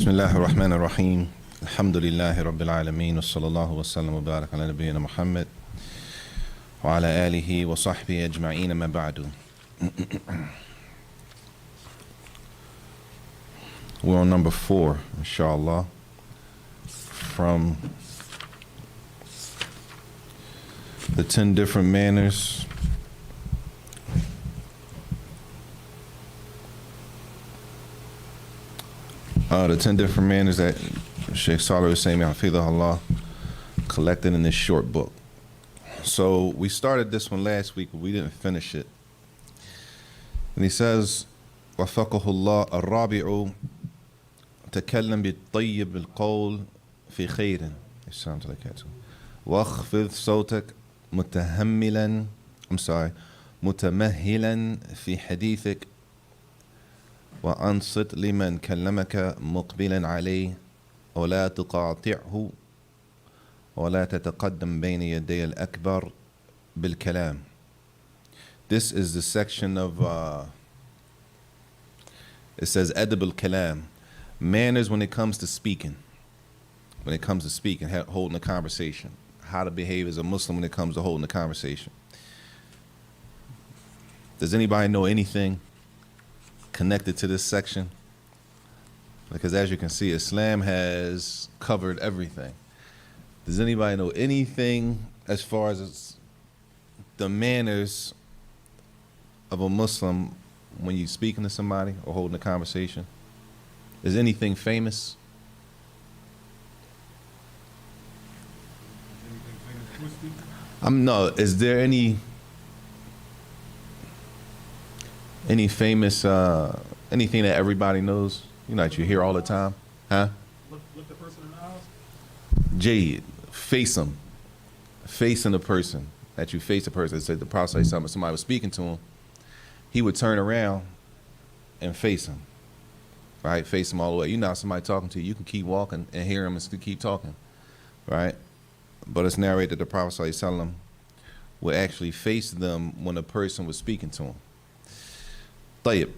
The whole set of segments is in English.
بسم الله الرحمن الرحيم الحمد لله رب العالمين وصلى الله وسلم وبارك على نبينا محمد وعلى آله وصحبه أجمعين ما بعد. We're on number 4, inshallah, from the 10 different manners the 10 different manners that Sheikh Salih Hussein Hafidhahullah collected in this short book. So we started this one last week, but we didn't finish it. And he says, وفقه الله الرابع تكلم بالطيب القول في خير واخفض صوتك متمهلا في حديثك وأنصت لمن كلمك مقبلا عليه ولا تقاطعه ولا تتقدم بين يدي الأكبر بالكلام. This is the section of, it says adab al-kalam, manners when it comes to speaking. When it comes to speaking, holding a conversation. How to behave as a Muslim when it comes to holding a conversation. Does anybody know anything connected to this section? Because as you can see, Islam has covered everything. Does anybody know anything as far as the manners of a Muslim when you're speaking to somebody or holding a conversation? Is anything famous? No, is there any famous, anything that everybody knows, that you hear all the time? Huh? Look the person in the eyes. Jade, face them. Facing the person, that you face the person. It said the Prophet, somebody was speaking to him, he would turn around and face him. Right? Face him all the way. Somebody talking to you, you can keep walking and hear him and still keep talking. Right? But it's narrated that the Prophet ﷺ would actually face them when a person was speaking to him. طيب.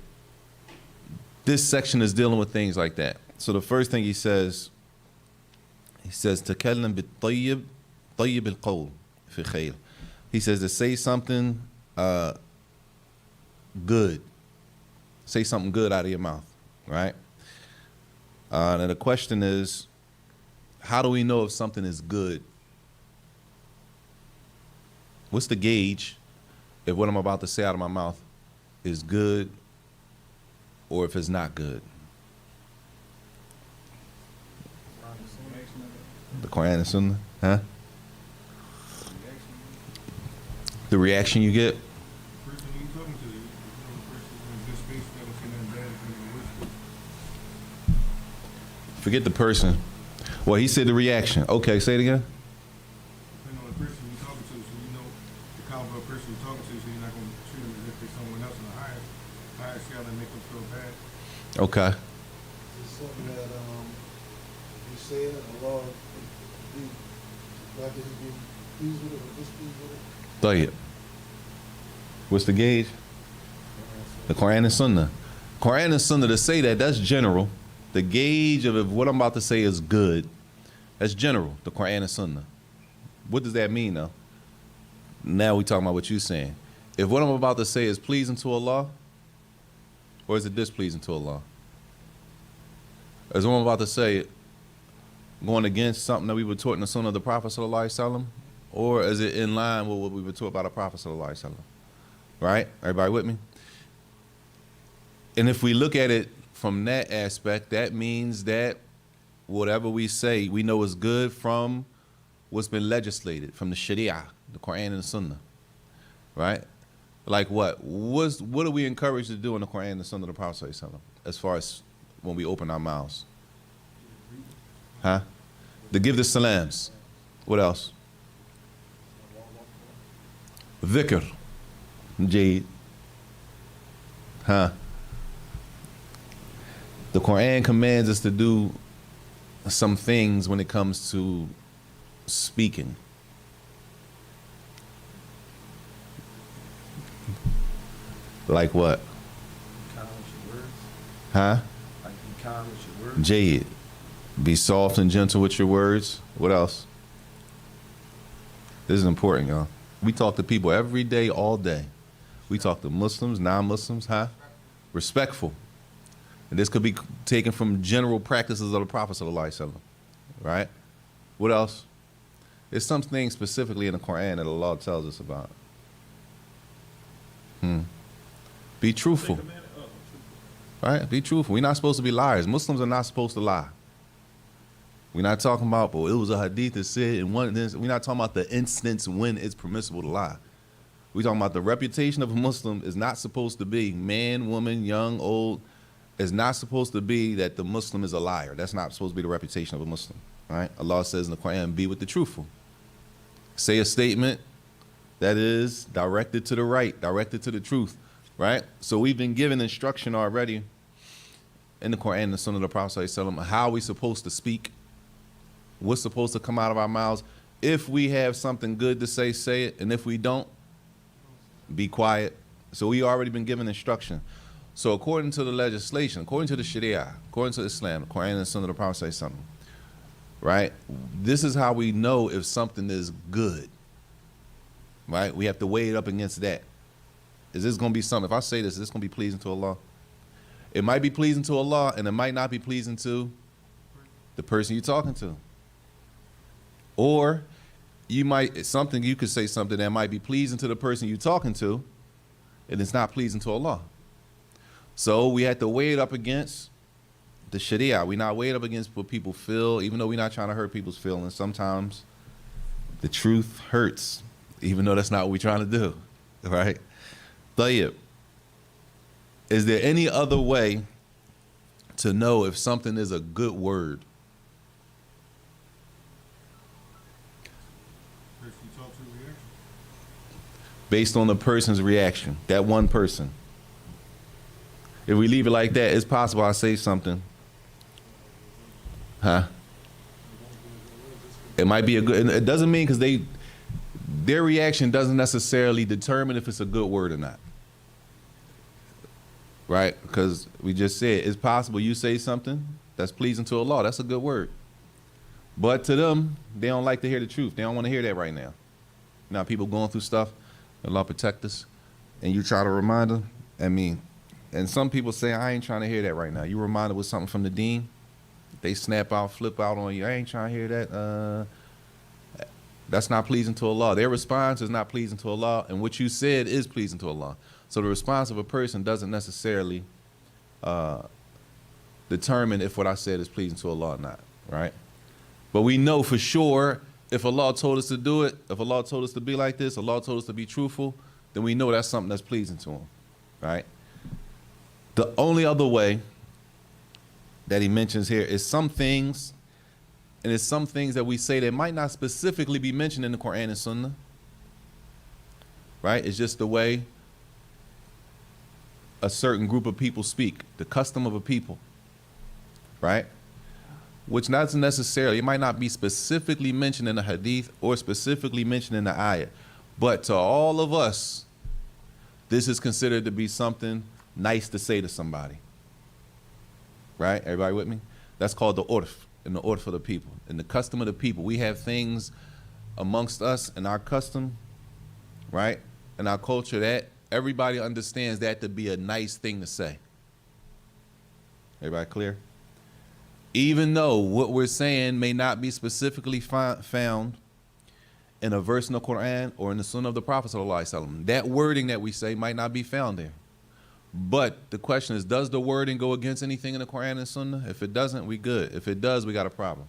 This section is dealing with things like that. So the first thing he says تكلم بالطيب طيب القول في خير. He says to say something good. Say something good out of your mouth, right? And the question is, how do we know if something is good? What's the gauge if what I'm about to say out of my mouth is good or if it's not good? The Quran and Sunnah, huh? The reaction you get. Forget the person. Well, he said the reaction. Okay, say it again. Depending on the person you're talking to, so you know the caliber of person you're talking to, so you're not going to treat them as if they're someone else in the higher scale and make them feel bad. Okay. It's something that you said, Allah whether he be pleased with it or displeased with it. طيب. What's the gauge? The Quran and Sunnah. Quran and Sunnah, to say that, that's general. The gauge of if what I'm about to say is good, that's general, the Quran and Sunnah. What does that mean, though? Now we're talking about what you're saying. If what I'm about to say is pleasing to Allah, or is it displeasing to Allah? Is what I'm about to say going against something that we were taught in the Sunnah of the Prophet ﷺ, or is it in line with what we were taught by the Prophet ﷺ? Right? Everybody with me? And if we look at it from that aspect, that means that whatever we say, we know is good from what's been legislated, from the Sharia, the Quran and the Sunnah, right? Like what? What are we encouraged to do in the Quran and the Sunnah of the Prophet ﷺ, as far as when we open our mouths? Huh? To give the salams. What else? Dhikr. Jade. Huh? The Quran commands us to do some things when it comes to speaking. Like what? Count your words. Huh? Like you kind with your words. Jade, be soft and gentle with your words. What else? This is important, y'all. We talk to people every day, all day. We talk to Muslims, non-Muslims, huh? Respectful. And this could be taken from general practices of the Prophet sallallahu alaihi wasallam, right? What else? There's some things specifically in the Quran that Allah tells us about. Be truthful. Right? Be truthful. We're not supposed to be liars. Muslims are not supposed to lie. We're not talking about, but it was a hadith that said, and we're not talking about the instance when it's permissible to lie. We're talking about the reputation of a Muslim is not supposed to be, man, woman, young, old, is not supposed to be that the Muslim is a liar. That's not supposed to be the reputation of a Muslim. Right? Allah says in the Quran, be with the truthful. Say a statement that is directed to the right, directed to the truth. Right? So we've been given instruction already in the Quran and the Sunnah of the Prophet ﷺ, how we're supposed to speak, what's supposed to come out of our mouths. If we have something good to say, say it. And if we don't, be quiet. So we already been given instruction. So according to the legislation, according to the Sharia, according to Islam, the Quran and the Sunnah of the Prophet ﷺ, right? This is how we know if something is good. Right? We have to weigh it up against that. Is this going to be something, if I say this, is this going to be pleasing to Allah? It might be pleasing to Allah, and it might not be pleasing to the person you're talking to. Or you could say something that might be pleasing to the person you're talking to, and it's not pleasing to Allah. So we had to weigh it up against the Sharia. We're not weighing it up against what people feel, even though we're not trying to hurt people's feelings. Sometimes the truth hurts, even though that's not what we're trying to do, right? Tayyib, is there any other way to know if something is a good word? Person you talk to reaction. Based on the person's reaction, that one person. If we leave it like that, it's possible I say something. Huh? It might be a good, it doesn't mean because their reaction doesn't necessarily determine if it's a good word or not. Right? Because we just said it's possible you say something that's pleasing to Allah. That's a good word. But to them, they don't like to hear the truth. They don't want to hear that right now. Now people going through stuff, Allah protect us, and you try to remind them. I mean, and some people say, I ain't trying to hear that right now. You remind them with something from the deen, they snap out, flip out on you. I ain't trying to hear that. That's not pleasing to Allah. Their response is not pleasing to Allah, and what you said is pleasing to Allah. So the response of a person doesn't necessarily determine if what I said is pleasing to Allah or not, right? But we know for sure if Allah told us to do it, if Allah told us to be like this, Allah told us to be truthful, then we know that's something that's pleasing to Him, right? The only other way that He mentions here is some things, and it's some things that we say that might not specifically be mentioned in the Quran and Sunnah, right? It's just the way a certain group of people speak, the custom of a people, right? Which not necessarily, it might not be specifically mentioned in the hadith or specifically mentioned in the ayah, but to all of us, this is considered to be something nice to say to somebody, right? Everybody with me? That's called the urf, and the urf of the people, and the custom of the people. We have things amongst us and our custom, right? And our culture that everybody understands that to be a nice thing to say. Everybody clear? Even though what we're saying may not be specifically found in a verse in the Quran or in the Sunnah of the Prophet ﷺ, that wording that we say might not be found there. But the question is, does the wording go against anything in the Quran and Sunnah? If it doesn't, we good. If it does, we got a problem.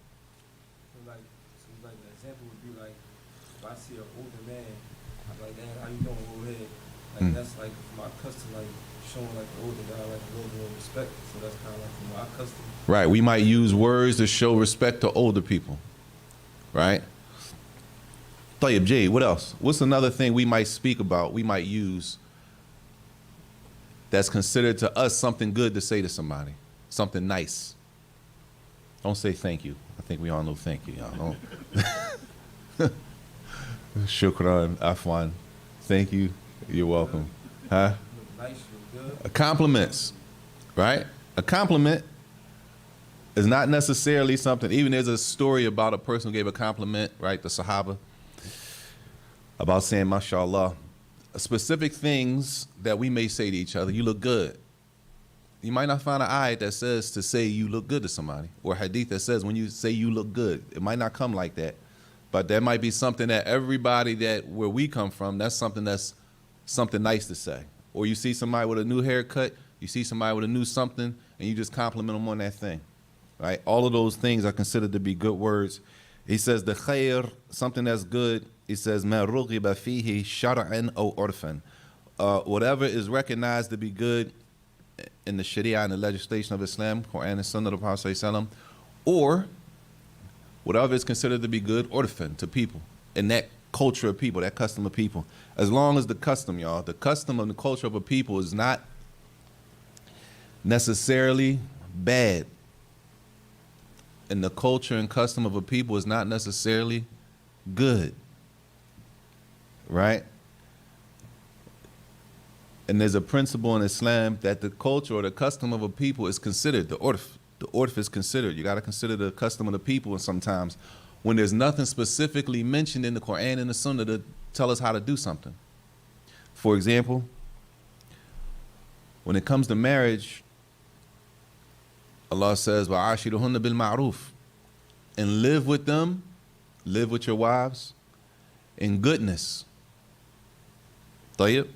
So an example would be like, if I see an older man, I'm like, "Dad, how you doing over here?" Like that's like my custom, like showing like the older guy like a little more respect. So that's kind of like my custom. Right. We might use words to show respect to older people. Right. Tayyib, Jay, what else? What's another thing we might speak about, we might use that's considered to us something good to say to somebody? Something nice. Don't say thank you. I think we all know thank you, y'all. Don't. Shukran, afwan. Thank you. You're welcome. Huh? Nice, good. Compliments, right? A compliment It's not necessarily something, even there's a story about a person who gave a compliment, right, the Sahaba, about saying, mashallah, specific things that we may say to each other, you look good. You might not find an ayat that says to say you look good to somebody, or a hadith that says when you say you look good. It might not come like that, but that might be something that everybody that where we come from, that's something nice to say. Or you see somebody with a new haircut, you see somebody with a new something, and you just compliment them on that thing, right? All of those things are considered to be good words. He says the khair, something that's good. He says ma rughiba fihi shar'an aw urfan. Whatever is recognized to be good in the Sharia and the legislation of Islam, Quran and Sunnah of the Prophet ﷺ, or whatever is considered to be good urfan to people in that culture of people, that custom of people. As long as the custom, y'all, the custom and the culture of a people is not necessarily bad, and the culture and custom of a people is not necessarily good, right? And there's a principle in Islam that the culture or the custom of a people is considered, the urf. The urf is considered. You got to consider the custom of the people, and sometimes when there's nothing specifically mentioned in the Quran and the Sunnah to tell us how to do something. For example, when it comes to marriage, Allah says, وَعَاشِرُهُنَّ بِالْمَعْرُوفِ, and live with them, live with your wives in goodness. طيب,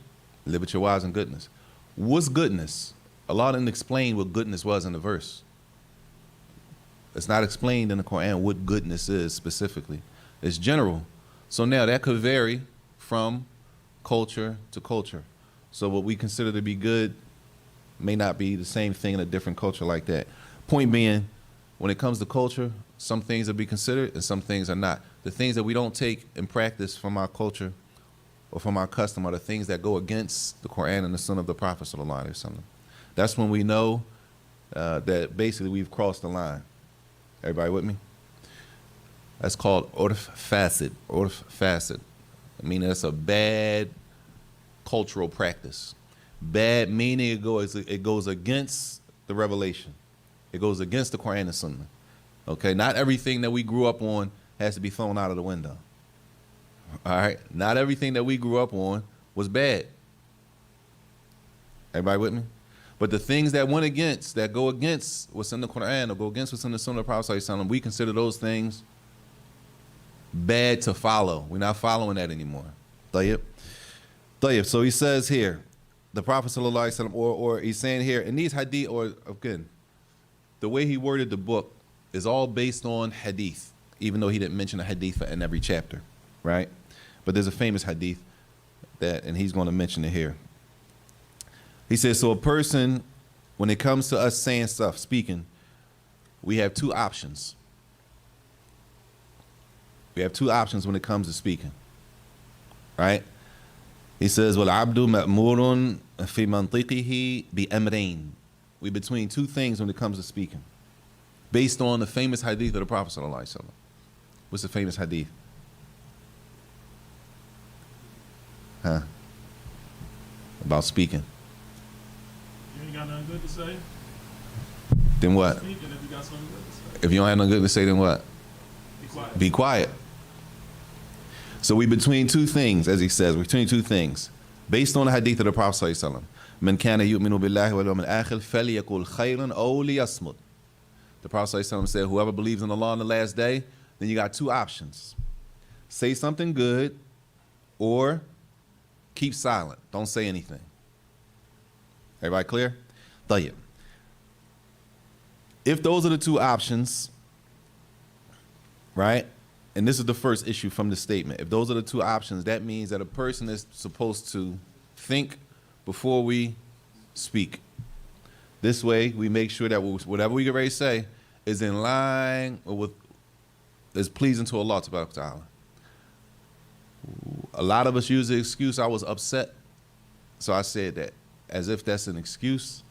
live with your wives in goodness. What's goodness? Allah didn't explain what goodness was in the verse. It's not explained in the Quran what goodness is specifically. It's general. So now that could vary from culture to culture. So what we consider to be good may not be the same thing in a different culture like that. Point being, when it comes to culture, some things will be considered and some things are not. The things that we don't take and practice from our culture or from our custom are the things that go against the Quran and the Sunnah of the Prophet ﷺ. That's when we know that basically we've crossed the line. Everybody with me? That's called urf fasid. Urf fasid. I mean, that's a bad cultural practice. Bad meaning it goes against the revelation. It goes against the Quran and Sunnah. Okay, not everything that we grew up on has to be thrown out of the window. All right, not everything that we grew up on was bad. Everybody with me? But the things that went against, that go against what's in the Quran or go against what's in the Sunnah of the Prophet ﷺ, we consider those things bad to follow. We're not following that anymore. طيب. So he says here, the Prophet ﷺ, or he's saying here, in these hadith, or again, the way he worded the book is all based on hadith, even though he didn't mention a hadith in every chapter, right? But there's a famous hadith that, and he's going to mention it here. He says, so a person, when it comes to us saying stuff, speaking, we have two options. We have two options when it comes to speaking, right? He says, وَالْعَبْدُ مَأْمُورٌ فِي مَنْطِقِهِ بِأَمْرَيْنِ. We're between two things when it comes to speaking, based on the famous hadith of the Prophet ﷺ. What's the famous hadith? Huh? About speaking. You ain't got nothing good to say? Then what? Speak, and if you got something good to say, If you don't have nothing good to say, then what? be quiet. Be quiet. So we between two things, as he says, between two things, based on the hadith of the Prophet ﷺ. من كان يؤمن بالله واليوم الآخر فليقل خيرا أو ليصمت. The Prophet ﷺ said, whoever believes in Allah on the last day, then you got two options. Say something good or keep silent. Don't say anything. Everybody clear? طيب. If those are the two options, right? And this is the first issue from the statement. If those are the two options, that means that a person is supposed to think before we speak. This way, we make sure that whatever we get ready to say is in line with, is pleasing to Allah Tabaraka Ta'ala. A lot of us use the excuse, I was upset, so I said that, as if that's an excuse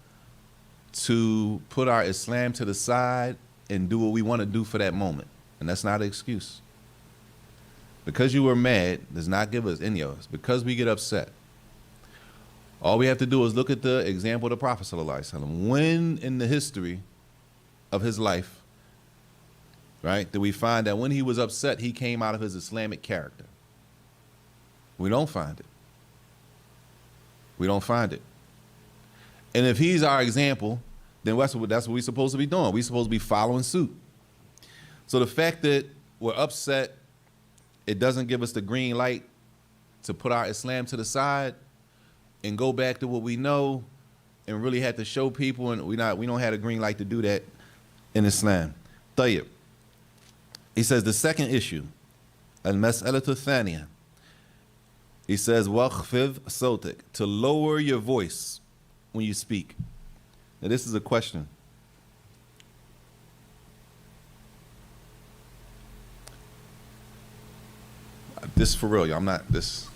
to put our Islam to the side and do what we want to do for that moment. And that's not an excuse. Because you were mad does not give us any of us. Because we get upset, all we have to do is look at the example of the Prophet ﷺ. When in the history of his life right? That we find that when he was upset, he came out of his Islamic character. We don't find it. We don't find it. And if he's our example, then that's what we're supposed to be doing. We're supposed to be following suit. So the fact that we're upset, it doesn't give us the green light to put our Islam to the side and go back to what we know and really have to show people, and we don't have a green light to do that in Islam. Tayyib. He says the second issue, al-mas'alatu thaniya. He says, wakhfidh sawtik, to lower your voice when you speak. Now this is a question. This is for real, y'all. I'm not this.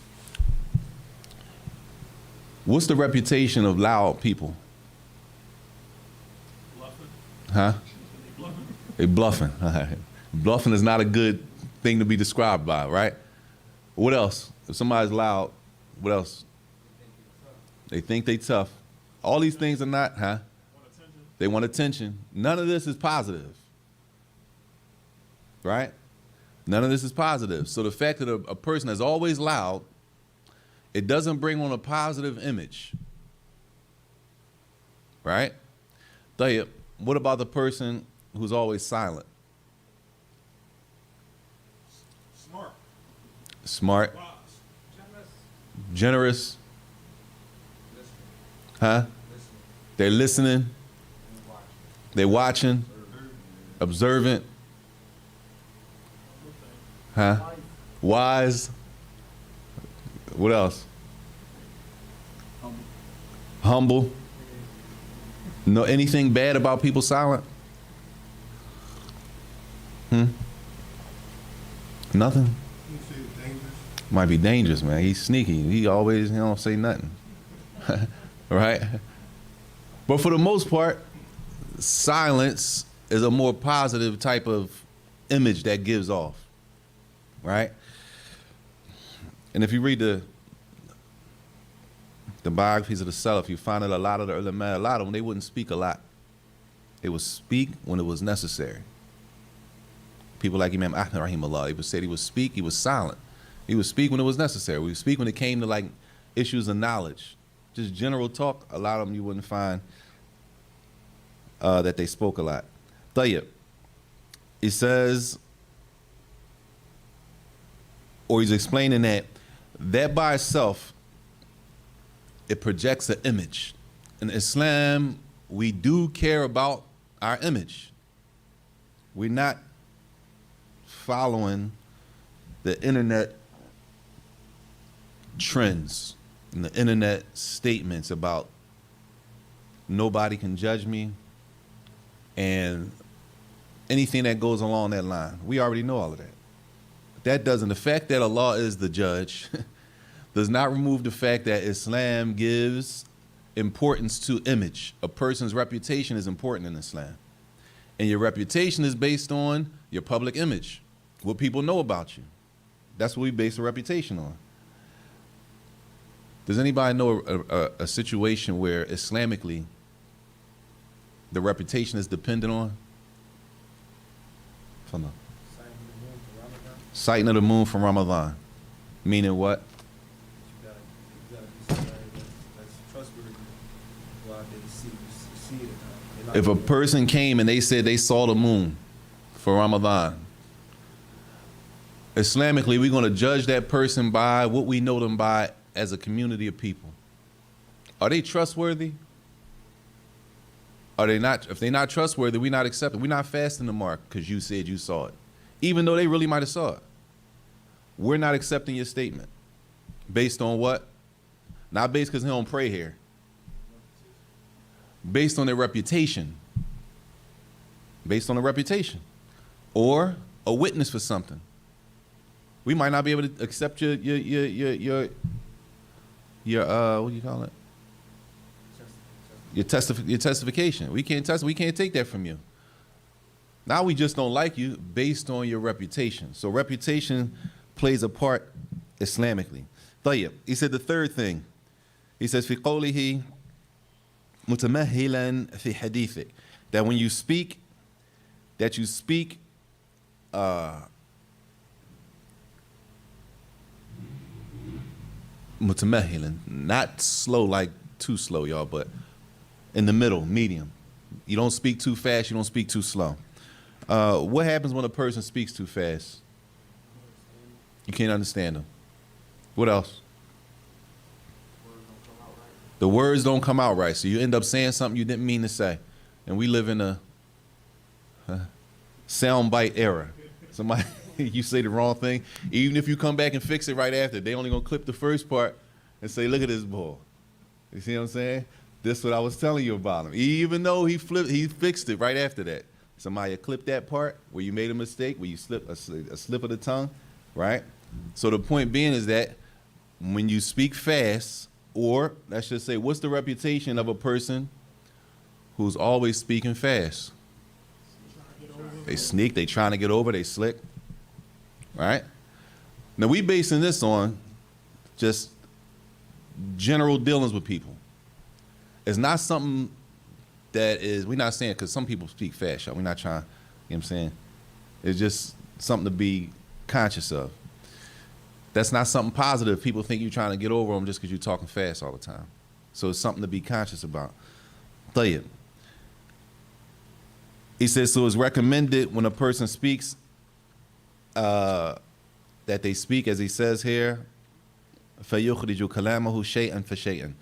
What's the reputation of loud people? Bluffing. Huh? Bluffing. They bluffing. Bluffing is not a good thing to be described by, right? What else? If somebody's loud, what else? They think they tough. All these things are not, huh? Want attention. They want attention. None of this is positive, right? None of this is positive. So the fact that a person is always loud, it doesn't bring on a positive image, right? Tayyib, what about the person who's always silent? Smart. Smart, Wise. generous, huh? They're listening, they're watching, observant, huh? Wise. What else? Humble. No, anything bad about people silent? Nothing. You say it's dangerous. Might be dangerous, man. He's sneaky. He don't say nothing. Right? But for the most part, silence is a more positive type of image that gives off. Right? And if you read the biographies of the Salaf, you find that a lot of the ulama, a lot of them, they wouldn't speak a lot. They would speak when it was necessary. People like Imam Ahmad rahimahullah, he would say he would speak, he was silent. He would speak when it was necessary. We would speak when it came to like issues of knowledge. Just general talk, a lot of them you wouldn't find that they spoke a lot. Tayyib. He says, or he's explaining that by itself, it projects an image. In Islam, we do care about our image. We're not following the internet trends and the internet statements about nobody can judge me and anything that goes along that line. We already know all of that. That doesn't, the fact that Allah is the judge does not remove the fact that Islam gives importance to image. A person's reputation is important in Islam. And your reputation is based on your public image, what people know about you. That's what we base a reputation on. Does anybody know a situation where Islamically the reputation is dependent on? Sighting of the moon from Ramadan. Meaning what? You gotta be somebody that's trustworthy. Go out there to see it. They're not If a gonna- person came and they said they saw the moon for Ramadan, Islamically, we're going to judge that person by what we know them by as a community of people. Are they trustworthy? Are they not? If they're not trustworthy, we're not accepting. We're not fasting the mark because you said you saw it, even though they really might have saw it. We're not accepting your statement. Based on what? Not based because he don't pray here. Based on their reputation. Based on a reputation. Or a witness for something. We might not be able to accept your what do you call it? Your testification. We can't take that from you. Now we just don't like you based on your reputation. So reputation plays a part Islamically. طيب. He said the third thing. He says في قوله متمهلا في حديثك, that when you speak, that you speak mutamahilan, not slow like too slow, y'all, but in the middle, medium. You don't speak too fast, you don't speak too slow. What happens when a person speaks too fast? You can't understand them. What else? The words don't come out right, so you end up saying something you didn't mean to say. And we live in a soundbite era. Somebody, you say the wrong thing, even if you come back and fix it right after, they only gonna clip the first part and say, look at this bull. You see what I'm saying? This is what I was telling you about him. Even though he fixed it right after that. Somebody clipped that part where you made a mistake, where you slipped a slip of the tongue, right? So the point being is that when you speak fast, or let's just say, what's the reputation of a person who's always speaking fast? They sneak, they trying to get over, they slick, right? Now we basing this on just general dealings with people. It's not something that is, we're not saying, because some people speak fast, y'all. We're not trying, you know what I'm saying? It's just something to be conscious of. That's not something positive. People think you're trying to get over them just because you're talking fast all the time. So it's something to be conscious about. Tayyib. He says, so it's recommended when a person speaks that they speak, as he says here, فَيُخْرِجُ كَلَامَهُ شَيْئًا فَشَيْئًا,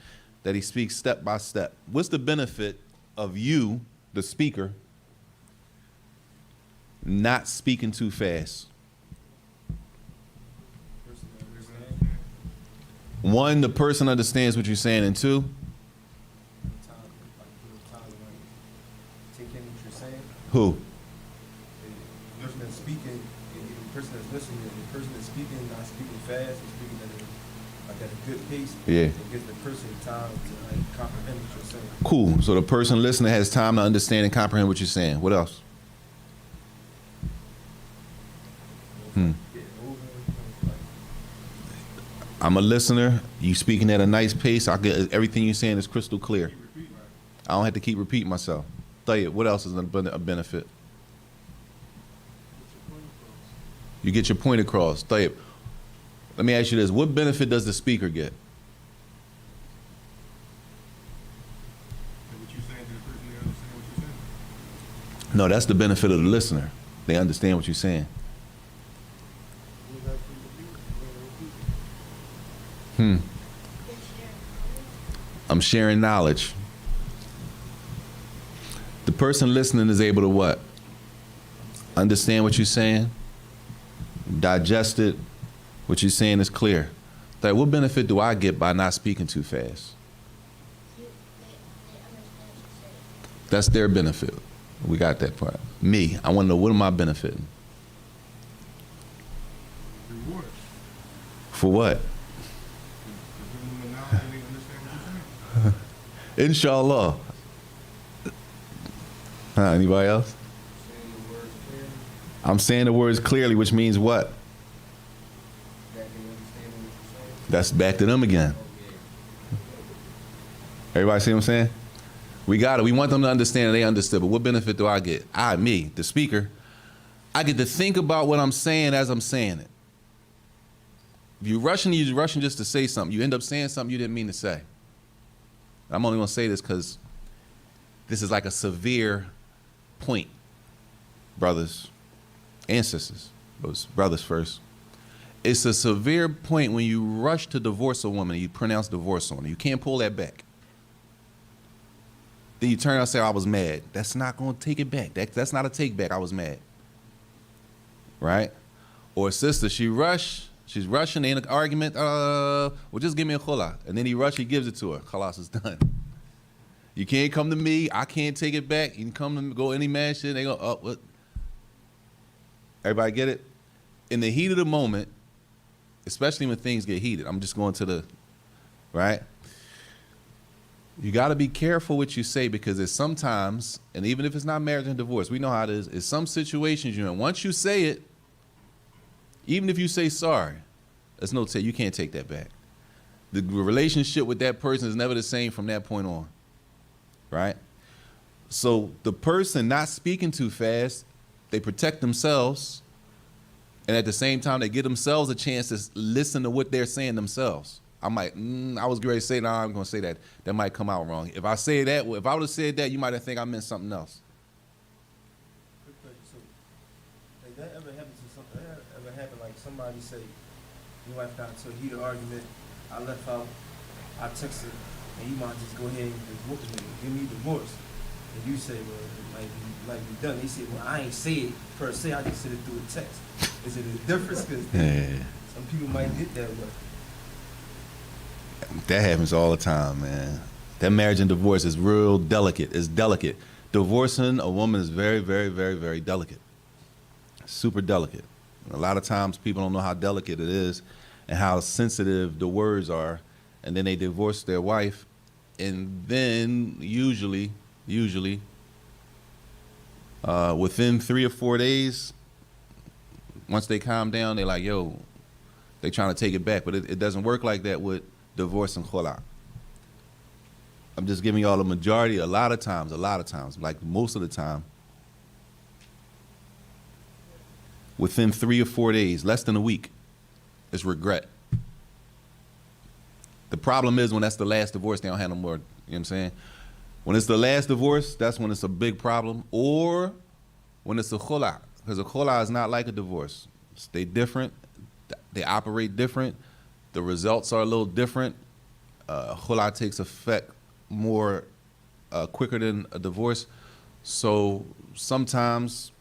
that he speaks step by step. What's the benefit of you, the speaker, not speaking too fast? One, the person understands what you're saying, and two, Take in what you're saying. who? The person that's speaking, and the person that's listening, and the person that's speaking, not speaking fast, and speaking at a good pace. Yeah. It gives the person time to comprehend what you're saying. Cool. So the person listening has time to understand and comprehend what you're saying. What else? I'm a listener. You speaking at a nice pace. I get everything you're saying is crystal clear. I don't have to keep repeating myself. Tell you, what else is a benefit? You get your point across. Tell you, let me ask you this. What benefit does the speaker get? What you saying to the person, they understand what you're saying? No, that's the benefit of the listener. They understand what you're saying. I'm sharing knowledge. The person listening is able to what? Understand what you're saying, digest it. What you're saying is clear. Like, what benefit do I get by not speaking too fast? That's their benefit. We got that part. Me, I want to know, what am I benefiting? Reward. For what? For giving them the knowledge and they understand what you're saying. Inshallah. Anybody else? Saying the words clearly, I'm saying the words clearly, which means what? that they understand what you're saying. That's back to them again. Everybody see what I'm saying? We got it. We want them to understand and they understood. But what benefit do I get? Me, the speaker, I get to think about what I'm saying as I'm saying it. If you're rushing just to say something. You end up saying something you didn't mean to say. I'm only going to say this because this is like a severe point, brothers and sisters. Brothers first. It's a severe point when you rush to divorce a woman and you pronounce divorce on her. You can't pull that back. Then you turn around and say, I was mad. That's not going to take it back. That's not a take back. I was mad. Right? Or a sister, she's rushing, they in an argument, well, just give me a khula. And then he gives it to her. Khalas is done. You can't come to me. I can't take it back. You can come to go any man shit. They go, oh, what? Everybody get it? In the heat of the moment, especially when things get heated, I'm just going to the, right? You got to be careful what you say because there's sometimes, and even if it's not marriage and divorce, we know how it is, it's some situations you're in. Once you say it, even if you say sorry, there's no you can't take that back. The relationship with that person is never the same from that point on, right? So the person not speaking too fast, they protect themselves And at the same time, they give themselves a chance to listen to what they're saying themselves. I might, I was ready to say, I'm going to say that. That might come out wrong. If I say that, if I would have said that, you might have think I meant something else. Quick question. So, like that ever happened to something? That ever happened like somebody say, your wife got into a heated argument, I left out, I texted, and you might just go ahead and give me divorce. And you say, well, it might be done. They say, well, I ain't say it per se, I just said it through a text. Is it a difference? Because some people might get that way. That happens all the time, man. That marriage and divorce is real delicate. It's delicate. Divorcing a woman is very, very, very, very delicate. Super delicate. A lot of times people don't know how delicate it is and how sensitive the words are. And then they divorce their wife. And then usually, within 3 or 4 days, once they calm down, they're like, yo, they trying to take it back. But it doesn't work like that with divorce and khula. I'm just giving y'all the majority, a lot of times, like most of the time, within 3 or 4 days, less than a week, it's regret. The problem is when that's the last divorce, they don't have no more, you know what I'm saying? When it's the last divorce, that's when it's a big problem. Or when it's a khula, because a khula is not like a divorce. They different, they operate different, the results are a little different. Khula takes effect more quicker than a divorce. So sometimes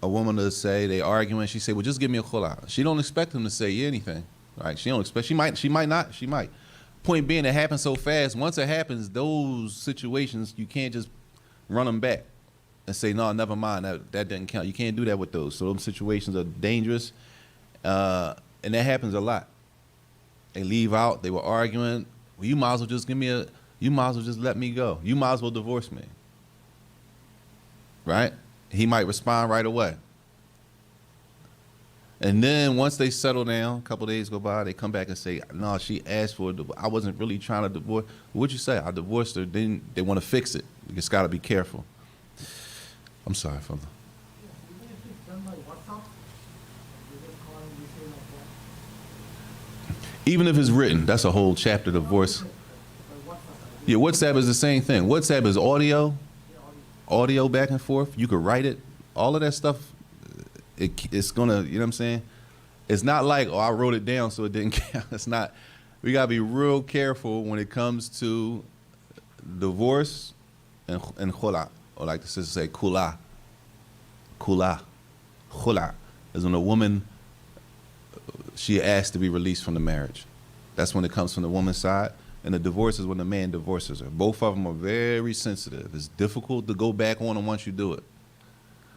a woman will say, they arguing, she say, well, just give me a khula. She don't expect him to say anything. Right? She don't expect, she might not. Point being, it happens so fast. Once it happens, those situations, you can't just run them back and say, no, never mind, that didn't count. You can't do that with those. So those situations are dangerous, and that happens a lot. They leave out, they were arguing, well, you might as well just you might as well just let me go. You might as well divorce me. Right? He might respond right away. And then once they settle down, a couple days go by, they come back and say, no, she asked for a divorce. I wasn't really trying to divorce. What'd you say? I divorced her. Then they want to fix it. You just got to be careful. I'm sorry, Father. Even if it's done by WhatsApp, you just call and you say like that. Even if it's written, that's a whole chapter, divorce. By WhatsApp. Yeah, WhatsApp is the same thing. WhatsApp is audio back and forth. You could write it. All of that stuff. It's gonna, you know what I'm saying? It's not like, oh, I wrote it down so it didn't count. It's not. We gotta be real careful when it comes to divorce and khula, or like the sister say, khula is when a woman, she asked to be released from the marriage. That's when it comes from the woman's side, and the divorce is when the man divorces her. Both of them are very sensitive. It's difficult to go back on them once you do it.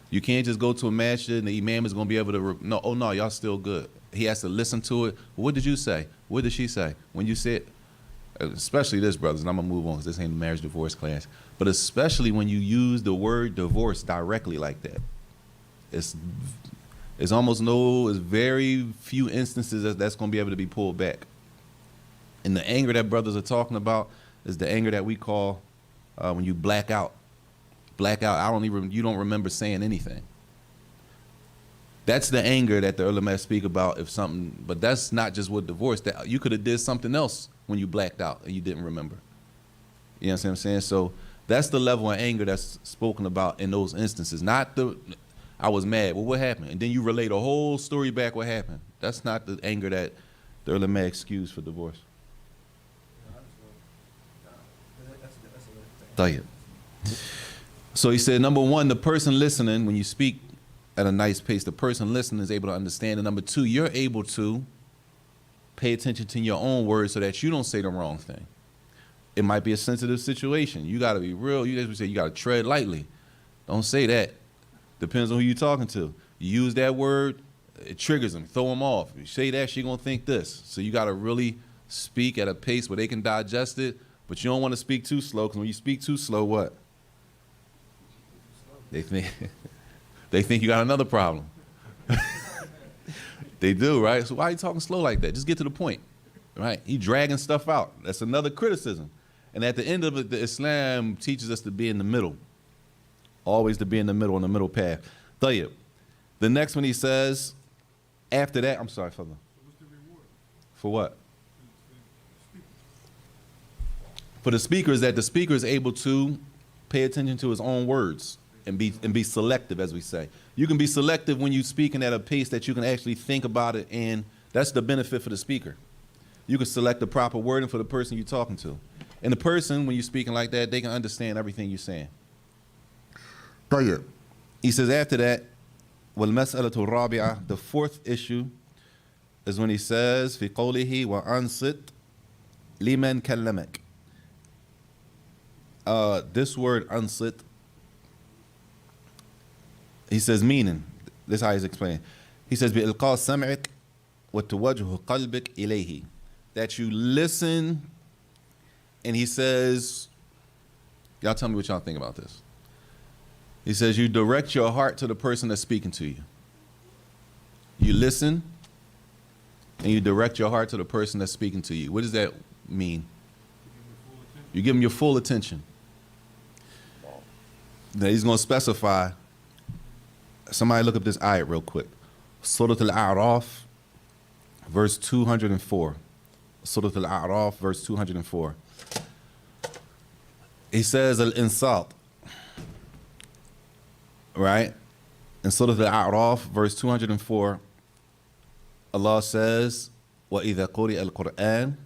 You can't just go to a masjid and the imam is going to be able to, no, y'all still good. He has to listen to it. What did you say? What did she say? When you said, especially this, brothers, and I'm going to move on because this ain't a marriage divorce class, but especially when you use the word divorce directly like that. It's very few instances that's going to be able to be pulled back. And the anger that brothers are talking about is the anger that we call when you black out. You don't remember saying anything. That's the anger that the ulama speak about if something, but that's not just with divorce. That you could have did something else when you blacked out and you didn't remember. You know what I'm saying? So that's the level of anger that's spoken about in those instances. Not I was mad. Well, what happened? And then you relate a whole story back what happened. That's not the anger that the ulama excuse for divorce. Tayyib. So he said, number one, the person listening, when you speak at a nice pace, the person listening is able to understand. And number two, you're able to pay attention to your own words so that you don't say the wrong thing. It might be a sensitive situation. You got to be real. As we say, you got to tread lightly. Don't say that. Depends on who you're talking to. You use that word, it triggers them, throw them off. You say that, she's going to think this. So you got to really speak at a pace where they can digest it, but you don't want to speak too slow, because when you speak too slow, what? They think you got another problem. They do, right? So why are you talking slow like that? Just get to the point, right? You dragging stuff out. That's another criticism. And at the end of it, the Islam teaches us to be in the middle. Always to be in the middle, on the middle path. Tayyib. The next one he says, after that, I'm sorry, fella. So what's the reward? For what? For For the speaker is that the speaker is able to pay attention to his own words and be selective, as we say. You can be selective when you're speaking at a pace that you can actually think about it, and that's the benefit for the speaker. You can select the proper wording for the person you're talking to. And the person, when you're speaking like that, they can understand everything you're saying. طيب. He says after that, وَالْمَسْأَلَةُ الرَّابِعَةُ, the fourth issue is when he says, فِي قَوْلِهِ وَأَنصِتْ لِمَنْ كَلَّمَكَ. This word ansit, he says meaning. This is how he's explaining. He says بِإِلْقَاءِ سَمْعِكَ وَتُوَجْهُ قَلْبِكَ إِلَيْهِ. That you listen, and he says, y'all tell me what y'all think about this. He says you direct your heart to the person that's speaking to you. You listen, and you direct your heart to the person that's speaking to you. What does that mean? You give him your full attention. Now he's going to specify. Somebody look up this ayat real quick. Surah Al-A'raf, verse 204. Surah Al-A'raf, verse 204. He says al-insat, right? In Surah Al-A'raf, verse 204, Allah says, وَإِذَا قُرِئَ الْقُرْآنِ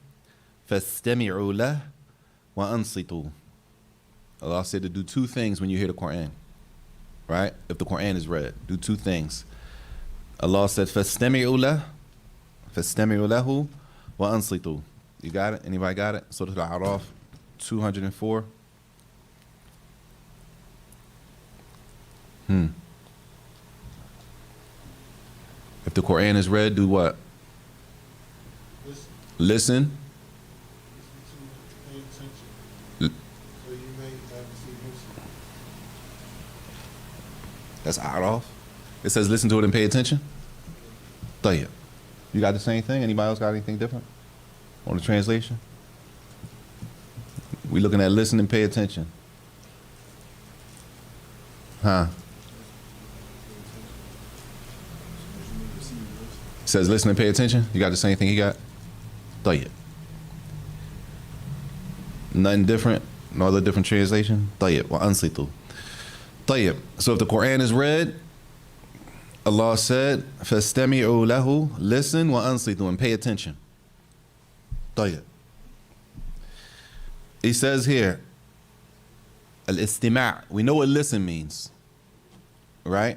فَاسْتَمِعُوا لَهُ وَأَنصِتُوا. Allah said to do two things when you hear the Quran, right? If the Quran is read, do two things. Allah said, فَاسْتَمِعُوا لَهُ وَأَنصِتُوا. You got it? Anybody got it? Surah Al-A'raf, 204. If the Quran is read, do what? Listen. pay attention. So you may have received mercy. That's A'raf. It says listen to it and pay attention. طيب. You got the same thing? Anybody else got anything different on the translation? We looking at listen and pay attention. Huh? It says listen and pay attention. You got the same thing he got? طيب. Nothing different? No other different translation? طيب. وأنصتوا. طيب. So if the Quran is read, Allah said, فَاسْتَمِعُوا لَهُ, listen, وَأَنصِتُوا, and pay attention. طيب. He says here, al-istima', we know what listen means, right?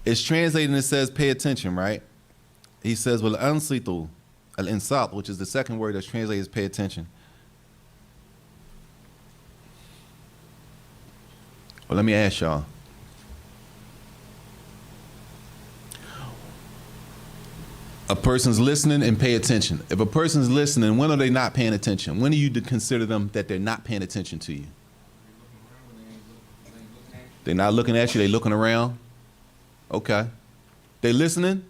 It's translated and it says pay attention, right? He says, وَالْأَنصِتُوا, al-insat, which is the second word that's translated as pay attention. Well, let me ask y'all. A person's listening and pay attention. If a person's listening, when are they not paying attention? When do you consider them that they're not paying attention to you? They're not looking at you, they're looking around. Okay. They listening?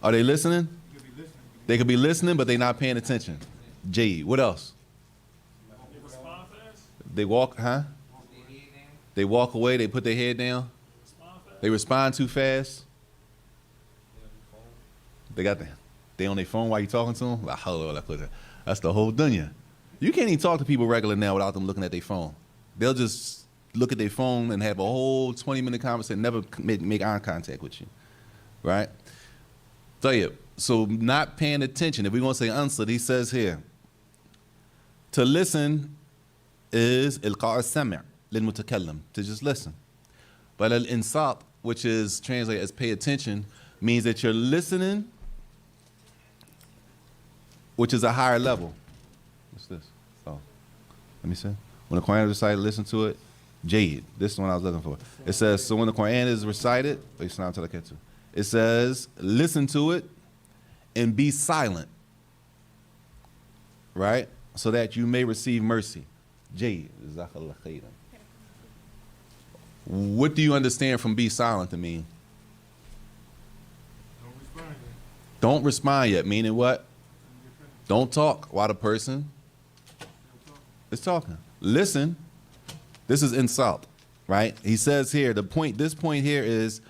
Are they listening? They could be listening, but they're not paying attention. Jade, what else? They respond fast? They walk, huh? They walk away, they put their head down. Respond fast? They respond too fast. They on their phone while you talking to them? That's the whole dunya. You can't even talk to people regular now without them looking at their phone. They'll just look at their phone and have a whole 20-minute conversation, never make eye contact with you, right? So not paying attention. If we want to say answer, he says here, to listen is ilqa' as-sam' lil-mutakallim, to just listen. But al-insat, which is translated as pay attention, means that you're listening, which is a higher level. What's this? Oh, let me see. When the Quran is recited, listen to it. Jade. This is the one I was looking for. It says, so when the Quran is recited, it says, listen to it and be silent, right? So that you may receive mercy. Jade. What do you understand from be silent to mean? Don't respond yet, meaning what? Don't talk while the person is talking. Listen. This is insult. right? He says here, this point here is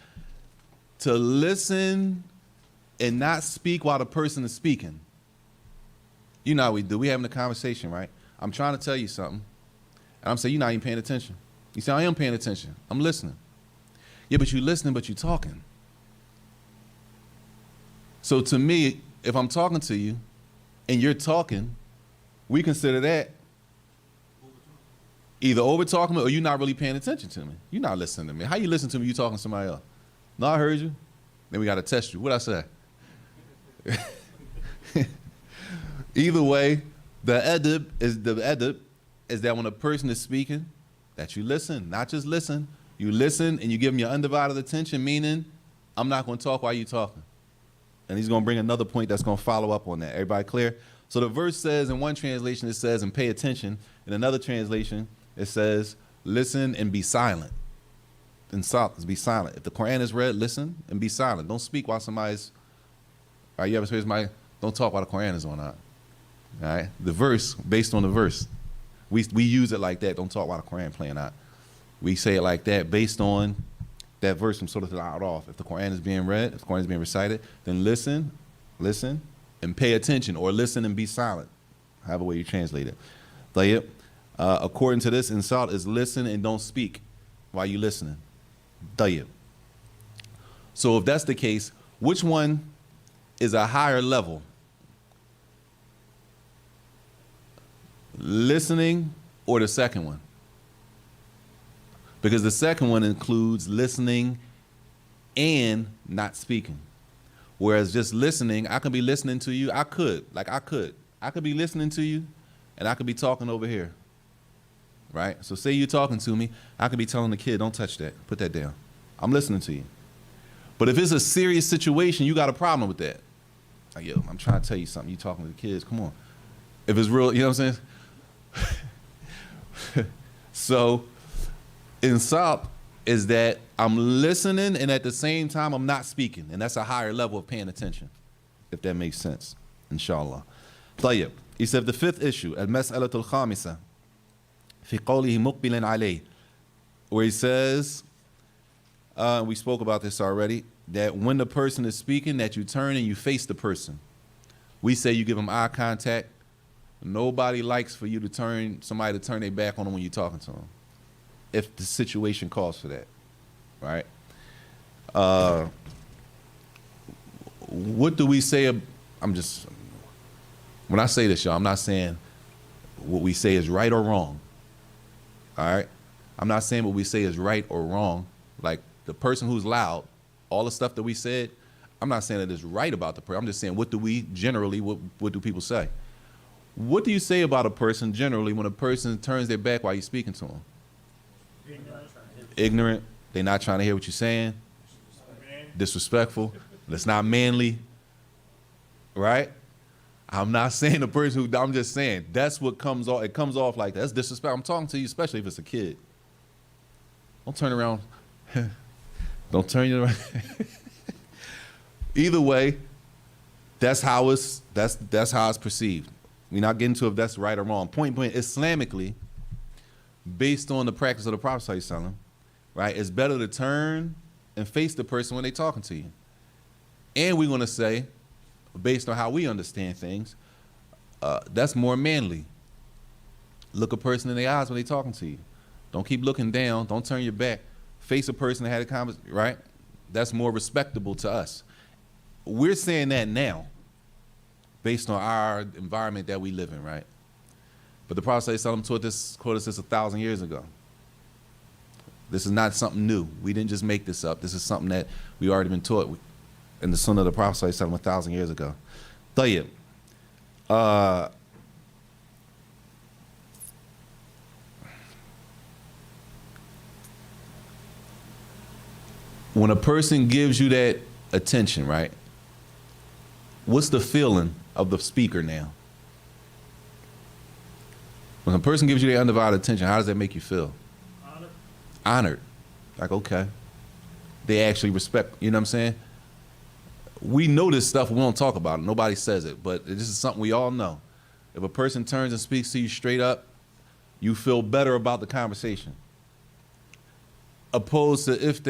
to listen and not speak while the person is speaking. You know how we do. We having a conversation, right? I'm trying to tell you something. And I'm saying, you're not even paying attention. You say, I am paying attention. I'm listening. Yeah, but you're listening, but you're talking. So to me, if I'm talking to you and you're talking, we consider that either over talking or you're not really paying attention to me. You're not listening to me. How you listen to me? You talking to somebody else? No, I heard you. Then we got to test you. What'd I say? Either way, the adab is that when a person is speaking, that you listen, not just listen. You listen and you give them your undivided attention, meaning I'm not going to talk while you're talking. And he's going to bring another point that's going to follow up on that. Everybody clear? So the verse says, in one translation it says, and pay attention. In another translation it says, listen and be silent. And be silent. If the Quran is read, listen and be silent. Don't speak while somebody's, all right, you ever say somebody, don't talk while the Quran is on. All right? The verse, based on the verse. We use it like that. Don't talk while the Quran playing out. We say it like that based on that verse from Surah Al-A'raf. If the Quran is being read, if the Quran is being recited, then listen, and pay attention, or listen and be silent, however way you translate it. Tayyib. According to this, insult is listen and don't speak while you're listening. Tayyib. So if that's the case, which one is a higher level? Listening or the second one? Because the second one includes listening and not speaking. Whereas just listening, I could be listening to you. I could be listening to you and I could be talking over here. Right? So say you're talking to me, I could be telling the kid, don't touch that, put that down. I'm listening to you. But if it's a serious situation, you got a problem with that. Like, yo, I'm trying to tell you something. You talking to the kids, come on. If it's real, you know what I'm saying? So, insult is that I'm listening and at the same time I'm not speaking. And that's a higher level of paying attention, if that makes sense, inshallah. طيب. He said the fifth issue, المسألة الخامسة في قوله مقبلا عليه, where he says, we spoke about this already, that when the person is speaking, that you turn and you face the person. We say you give them eye contact. Nobody likes for you to somebody to turn their back on them when you're talking to them, if the situation calls for that, right? What do we say? When I say this, y'all, I'm not saying what we say is right or wrong, all right? I'm not saying what we say is right or wrong. Like the person who's loud, all the stuff that we said, I'm not saying that it's right about the person. I'm just saying, what do we generally, what do people say? What do you say about a person generally when a person turns their back while you're speaking to them? Ignorant. They're not trying to hear what you're saying. Disrespectful. That's not manly. Right? I'm not saying the person who, I'm just saying that's what comes off. It comes off like that. That's disrespectful. I'm talking to you, especially if it's a kid. Don't turn around. Don't turn you around. Either way, that's how it's perceived. We're not getting to if that's right or wrong. Point blank, Islamically, based on the practice of the Prophet ﷺ, right, it's better to turn and face the person when they're talking to you. And we're going to say, based on how we understand things, that's more manly. Look a person in the eyes when they're talking to you. Don't keep looking down. Don't turn your back. Face a person that had a conversation, right? That's more respectable to us. We're saying that now, based on our environment that we live in, right? But the Prophet ﷺ taught us this 1,000 years ago. This is not something new. We didn't just make this up. This is something that we already been taught in the Sunnah of the Prophet ﷺ 1,000 years ago. Tayyib. When a person gives you that attention, right? What's the feeling of the speaker now? When a person gives you their undivided attention, how does that make you feel? Honored. Honored. Like, okay. They actually respect, you know what I'm saying? We know this stuff, we don't talk about it. Nobody says it, but this is something we all know. If a person turns and speaks to you straight up, you feel better about the conversation. opposed to if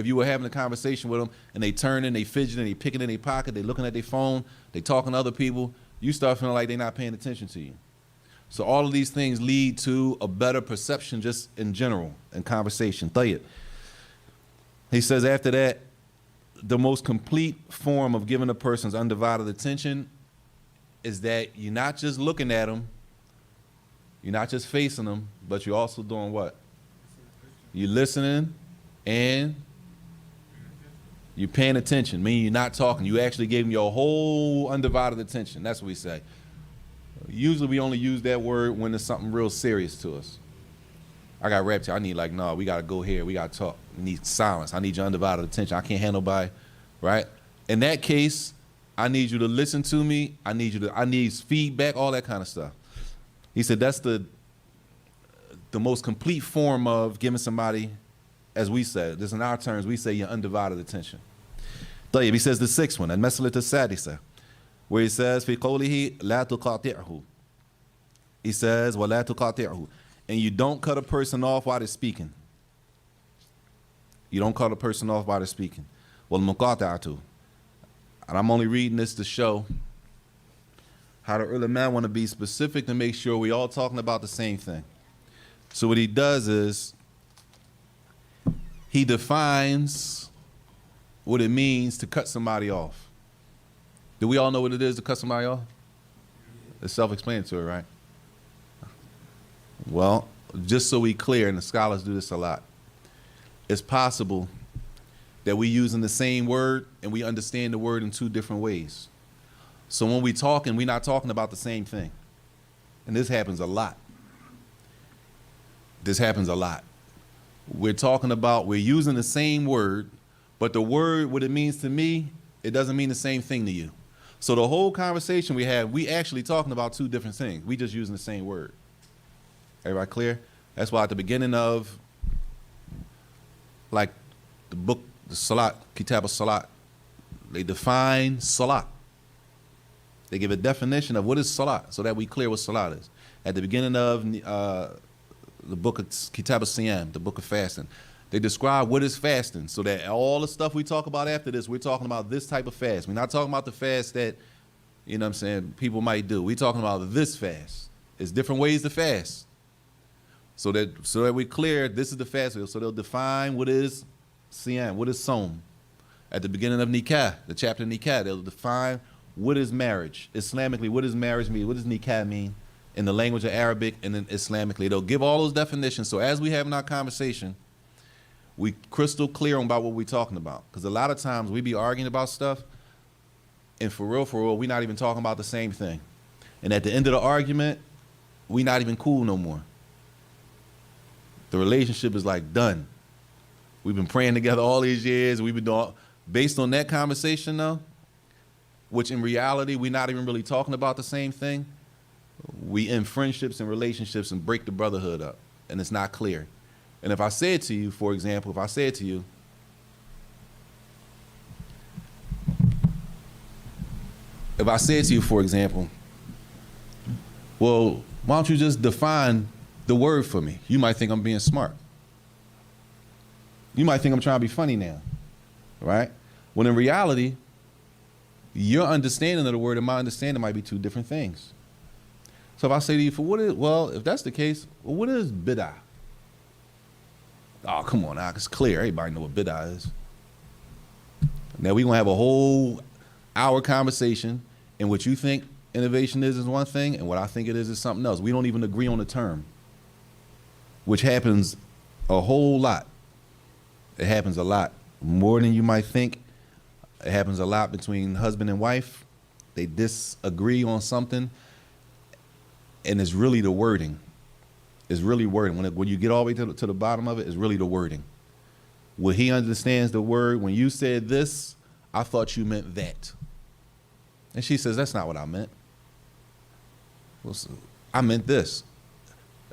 you were having a conversation with them and they turning, they fidgeting, they picking in their pocket, they looking at their phone, they talking to other people, you start feeling like they're not paying attention to you. So all of these things lead to a better perception just in general in conversation. Tayyib. He says after that, the most complete form of giving a person's undivided attention is that you're not just looking at them, you're not just facing them, but you're also doing what? You're listening and you're paying attention, meaning you're not talking. You actually gave them your whole undivided attention. That's what we say. Usually we only use that word when there's something real serious to us. I got rap to I need like, no, we got to go here. We got to talk. We need silence. I need your undivided attention. I can't handle nobody, right? In that case, I need you to listen to me. I need feedback, all that kind of stuff. He said that's the most complete form of giving somebody, as we said, this in our terms, we say your undivided attention. طيب, he says the sixth one, المسألة السادسة, where he says, في قوله لا تقاطعه. He says, ولا تقاطعه. And you don't cut a person off while they're speaking. You don't cut a person off while they're speaking. والمقاطعة. And I'm only reading this to show how the ulama want to be specific to make sure we all talking about the same thing. So what he does is he defines what it means to cut somebody off. Do we all know what it is to cut somebody off? It's self-explanatory, right? Well, just so we clear, and the scholars do this a lot, it's possible that we're using the same word and we understand the word in two different ways. So when we're talking, we're not talking about the same thing. And this happens a lot. This happens a lot. We're using the same word, but the word, what it means to me, it doesn't mean the same thing to you. So the whole conversation we have, we actually talking about two different things. We just using the same word. Everybody clear? That's why at the beginning of, like, the book, the Salat, Kitab al-Salat, they define Salat. They give a definition of what is Salat so that we clear what Salat is. At the beginning of the book of Kitab al-Siyam, the book of fasting, they describe what is fasting so that all the stuff we talk about after this, we're talking about this type of fast. We're not talking about the fast that, you know what I'm saying, people might do. We're talking about this fast. There's different ways to fast. So that we're clear, this is the fast. So they'll define what is Siyam, what is Som. At the beginning of Nikah, the chapter of Nikah, they'll define what is marriage. Islamically, what does marriage mean? What does Nikah mean in the language of Arabic and then Islamically? They'll give all those definitions. So as we have in our conversation, we crystal clear about what we're talking about. Because a lot of times we be arguing about stuff, and for real, we're not even talking about the same thing. And at the end of the argument, we're not even cool no more. The relationship is like done. We've been praying together all these years. We've been doing, based on that conversation though, which in reality, we're not even really talking about the same thing. We end friendships and relationships and break the brotherhood up, and it's not clear. And if I said to you, for example, for example, well, why don't you just define the word for me? You might think I'm being smart. You might think I'm trying to be funny now, right? When in reality, your understanding of the word and my understanding might be two different things. So if I say to you, if that's the case, well, what is bid'ah? Oh, come on now, it's clear. Everybody know what bid'ah is. Now we're gonna have a whole hour conversation, and what you think innovation is one thing, and what I think it is something else. We don't even agree on the term, which happens a whole lot. It happens a lot, more than you might think. It happens a lot between husband and wife. They disagree on something, and it's really the wording. It's really wording. When you get all the way to the bottom of it, it's really the wording. When he understands the word, when you said this, I thought you meant that. And she says, that's not what I meant. Well, so I meant this.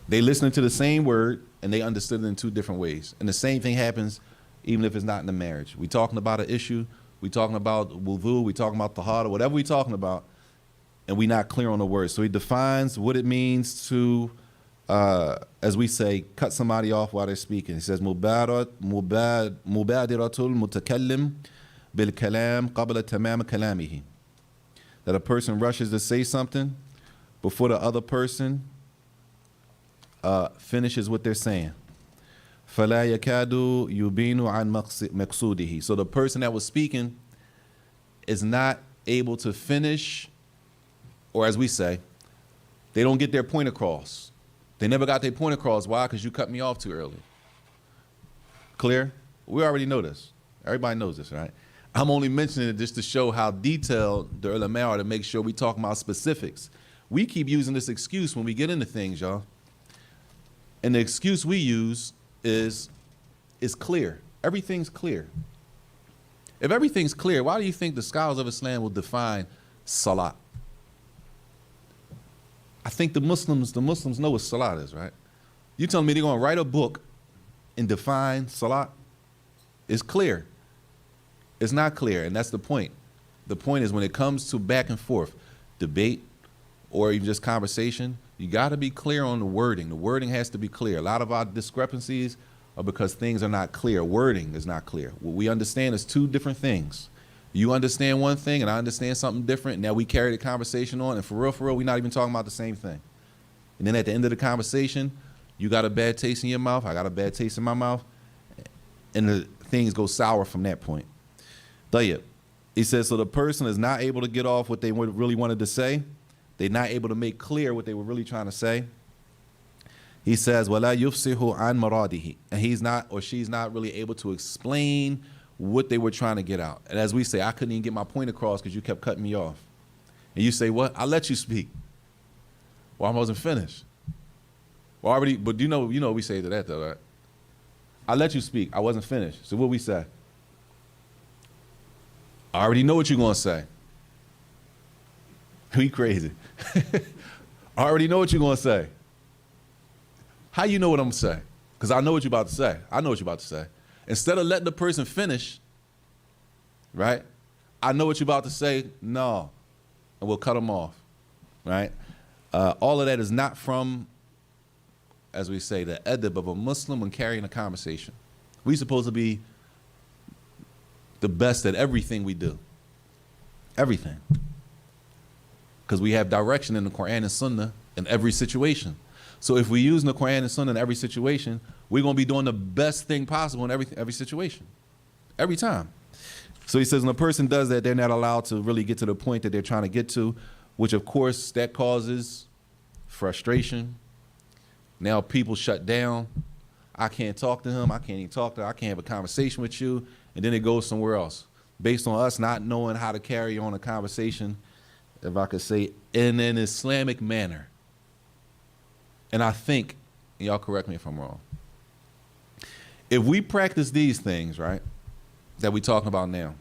They listening to the same word, and they understood it in two different ways. And the same thing happens even if it's not in the marriage. We talking about an issue, we talking about wudu, we talking about tahara, whatever we talking about, and we not clear on the word. So he defines what it means to as we say, cut somebody off while they're speaking. He says, مبادرة المتكلم بالكلام قبل تمام كلامه. That a person rushes to say something before the other person finishes what they're saying. فلا يكاد يبين عن مقصوده. So the person that was speaking is not able to finish, or as we say, they don't get their point across. They never got their point across. Why? Because you cut me off too early. Clear? We already know this. Everybody knows this, right? I'm only mentioning it just to show how detailed the ulama are, to make sure we talk about specifics. We keep using this excuse when we get into things, y'all. And the excuse we use is clear. Everything's clear. If everything's clear, why do you think the scholars of Islam will define salat? I think the Muslims know what salat is, right? You telling me they're going to write a book and define salat? It's clear. It's not clear, and that's the point. The point is when it comes to back and forth, debate, or even just conversation, you got to be clear on the wording. The wording has to be clear. A lot of our discrepancies are because things are not clear. Wording is not clear. What we understand is two different things. You understand one thing and I understand something different. Now we carry the conversation on, and for real, we're not even talking about the same thing. And then at the end of the conversation, you got a bad taste in your mouth, I got a bad taste in my mouth, and the things go sour from that point. Tayyib. He says, so the person is not able to get off what they really wanted to say. They're not able to make clear what they were really trying to say. He says, وَلَا يُفْسِحُ عَنْ مَرَادِهِ. And he's not, or she's not really able to explain what they were trying to get out. And as we say, I couldn't even get my point across because you kept cutting me off. And you say, what? I let you speak. Well, I wasn't finished. Well, already, but you know what we say to that though, right? I let you speak. I wasn't finished. So what we say? I already know what you're going to say. We crazy. I already know what you're going to say. How you know what I'm going to say? Because I know what you're about to say. I know what you're about to say. Instead of letting the person finish, right? I know what you're about to say. No. And we'll cut them off, right? All of that is not from, as we say, the adab of a Muslim when carrying a conversation. We're supposed to be the best at everything we do. Everything. Because we have direction in the Quran and Sunnah in every situation. So if we're using the Quran and Sunnah in every situation, we're going to be doing the best thing possible in every situation. Every time. So he says when a person does that, they're not allowed to really get to the point that they're trying to get to, which of course that causes frustration. Now people shut down. I can't talk to him. I can't even talk to her. I can't have a conversation with you. And then it goes somewhere else. Based on us not knowing how to carry on a conversation, if I could say, in an Islamic manner. And I think, and y'all correct me if I'm wrong, if we practice these things, right, that we're talking about now,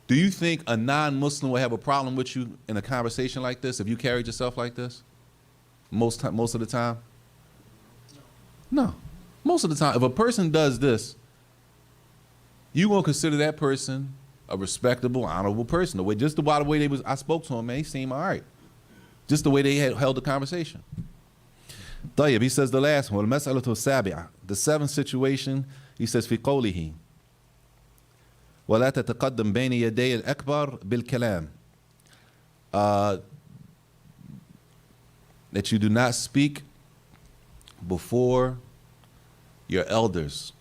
do you think a non-Muslim will have a problem with you in a conversation like this if you carried yourself like this? Most of the time? No. Most of the time, if a person does this, you won't consider that person a respectable, honorable person. The way I spoke to him, man, he seemed all right. Just the way they held the conversation. طيب, he says the last one, المسألة السابعة, the seventh situation, he says في قوله ولا تتقدم بين يدي الأكبر بالكلام, that you do not speak before your elders.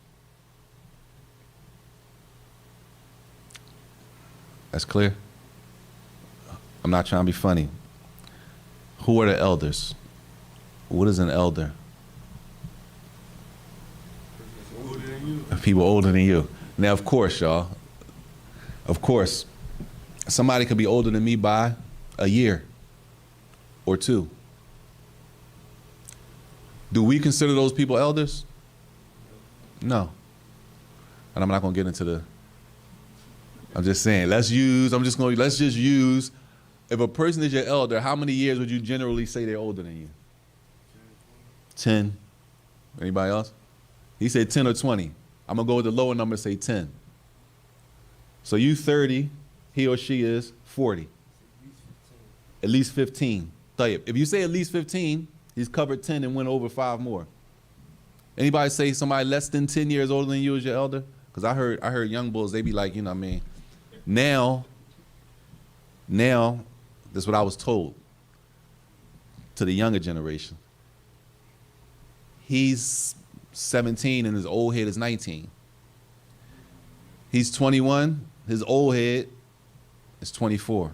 That's clear? I'm not trying to be funny. Who are the elders? What is an elder? Older than you. People older than you. Now, of course, y'all, of course, somebody could be older than me by a year or two. Do we consider those people elders? No. And I'm not going to get into the, I'm just saying, let's just use, if a person is your elder, how many years would you generally say they're older than you? 10. Anybody else? He said 10 or 20. I'm going to go with the lower number and say 10. So you 30, he or she is 40. At least 15. If you say at least 15, He's covered 10 and went over 5 more. Anybody say somebody less than 10 years older than you is your elder? Because I heard young bulls, they be like, you know what I mean? Now, that's what I was told to the younger generation. He's 17 and his old head is 19. He's 21, his old head is 24.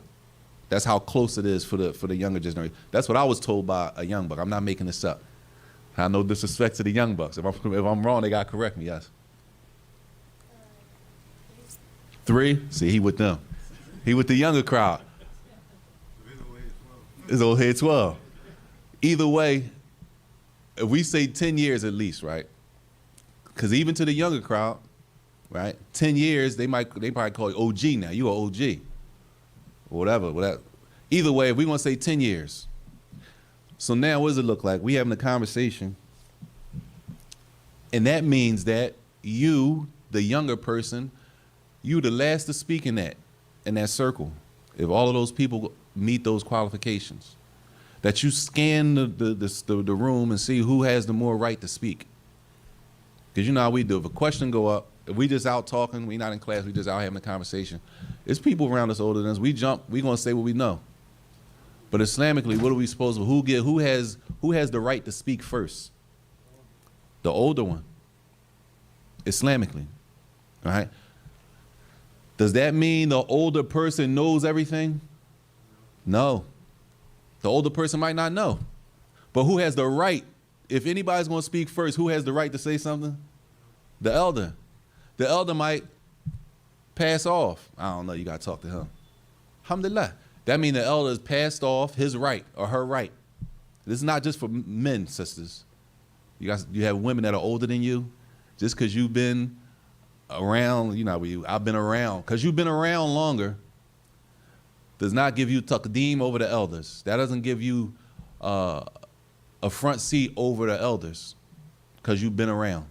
That's how close it is for the younger generation. That's what I was told by a young buck. I'm not making this up. I no disrespect to the young bucks. If I'm wrong, they gotta correct me. Yes. 3. See, he with them. He with the younger crowd. His old head 12. Either way, if we say 10 years at least, right? Because even to the younger crowd, right? 10 years, they probably call you OG now. You are OG. Whatever. Either way, if we want to say 10 years. So now what does it look like? We having a conversation. And that means that you, the younger person, you the last to speak in that circle. If all of those people meet those qualifications. That you scan the room and see who has the more right to speak. Because you know how we do. If a question go up, if we just out talking, we not in class, we just out having a conversation. It's people around us older than us. We jump, we gonna say what we know. But Islamically, what are we supposed to? Who has the right to speak first? The older one. Islamically, all right. Does that mean the older person knows everything? No. The older person might not know. But who has the right? If anybody's going to speak first, who has the right to say something? The elder. The elder might pass off. I don't know. You got to talk to him. Alhamdulillah. That means the elder has passed off his right or her right. This is not just for men, sisters. You have women that are older than you. Just because you've been around, you know, I've been around. Because you've been around longer does not give you taqdeem over the elders. That doesn't give you a front seat over the elders because you've been around.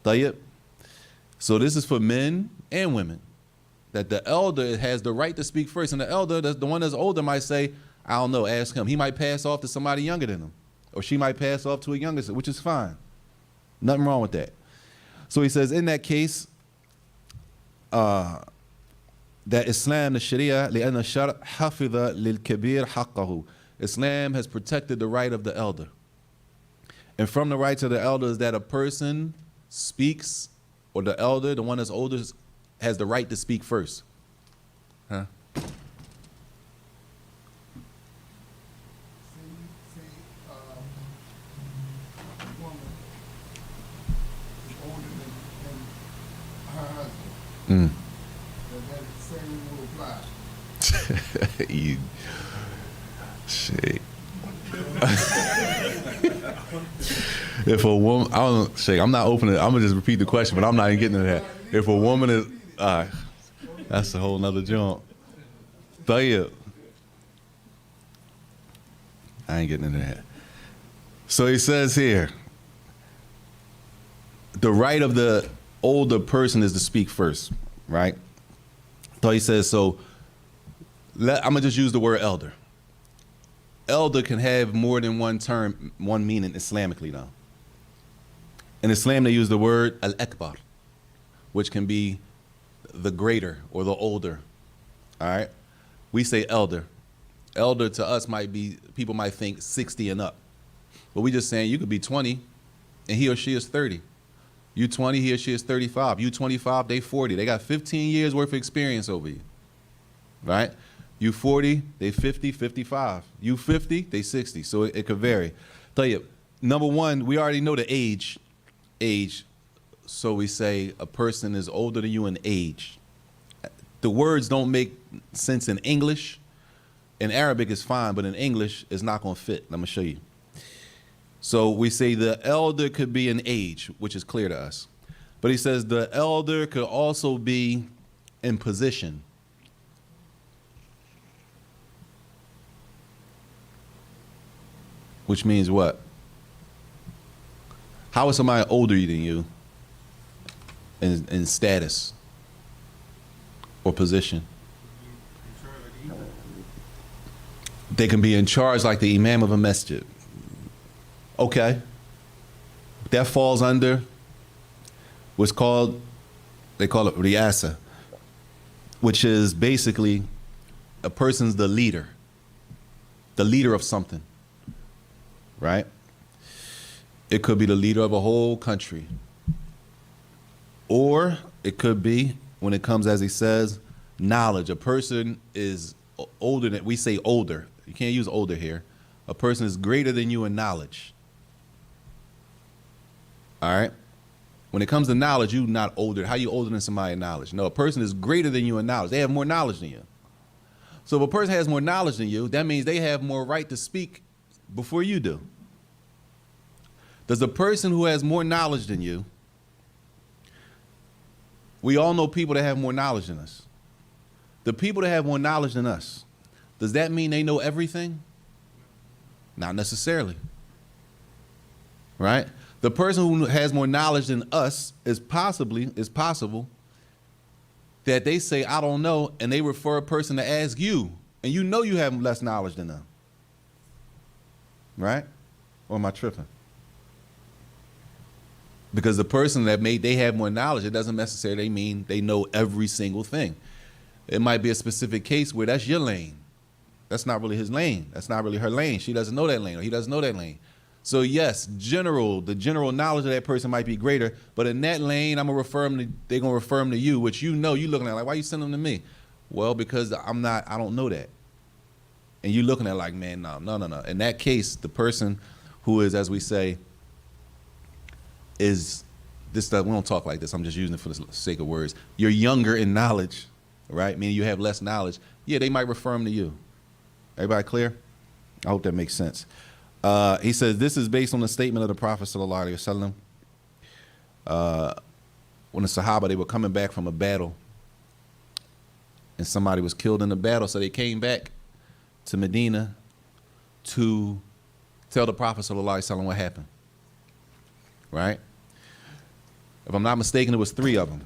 Tayyib. So this is for men and women. That the elder has the right to speak first. And the elder, the one that's older might say, I don't know, ask him. He might pass off to somebody younger than him. Or she might pass off to a younger, which is fine. Nothing wrong with that. So he says, in that case, that Islam, the Sharia, لأن الشرع حفظ للكبير حقه. Islam has protected the right of the elder. And from the rights of the elder is that a person speaks, or the elder, the one that's older, has the right to speak first. Huh? A woman is older than her husband. That same will apply. You shit. If a woman, I don't shake. I'm not opening. I'm gonna just repeat the question, but I'm not even getting into that. If a woman is, that's a whole nother jump. Tayyib. I ain't getting into that. So he says here, the right of the older person is to speak first, right? So he says, so I'm gonna just use the word elder. Elder can have more than one term, one meaning Islamically now. In Islam, they use the word al-akbar, which can be the greater or the older, all right? We say elder. Elder to us might be, people might think 60 and up. But we just saying you could be 20 and he or she is 30. You 20, he or she is 35. You 25, they 40. They got 15 years worth of experience over you, right? You 40, they 50, 55. You 50, they 60. So it could vary. Tell you, number one, we already know the age. So we say a person is older than you in age. The words don't make sense in English. In Arabic it's fine, but in English it's not gonna fit. I'm gonna show you. So we say the elder could be in age, which is clear to us. But he says the elder could also be in position. Which means what? How is somebody older than you in status or position? They can be in charge like the imam of a masjid. Okay. That falls under what's called, they call it riasa, which is basically a person's the leader of something, right? It could be the leader of a whole country. Or it could be, when it comes, as he says, knowledge. A person is older than, we say older. You can't use older here. A person is greater than you in knowledge. All right? When it comes to knowledge, you're not older. How you older than somebody in knowledge? No, a person is greater than you in knowledge. They have more knowledge than you. So if a person has more knowledge than you, that means they have more right to speak before you do. Does a person who has more knowledge than you, we all know people that have more knowledge than us. The people that have more knowledge than us, does that mean they know everything? Not necessarily. Right? The person who has more knowledge than us is possible that they say, I don't know, and they refer a person to ask you, and you know you have less knowledge than them. Right? Or am I tripping? Because the person that they have more knowledge, it doesn't necessarily mean they know every single thing. It might be a specific case where that's your lane. That's not really his lane. That's not really her lane. She doesn't know that lane, or he doesn't know that lane. So yes, the general knowledge of that person might be greater, but in that lane, they're gonna refer them to you, which you know, you looking at like, why you sending them to me? Well, because I don't know that. And you looking at like, man, no. In that case, the person who is, as we say, is this stuff, we don't talk like this, I'm just using it for the sake of words. You're younger in knowledge, right? Meaning you have less knowledge. Yeah, they might refer them to you. Everybody clear? I hope that makes sense. He says, this is based on the statement of the Prophet sallallahu alaihi wasallam. When the Sahaba, they were coming back from a battle and somebody was killed in the battle, so they came back to Medina to tell the Prophet sallallahu alaihi wasallam what happened. Right? If I'm not mistaken, it was 3 of them.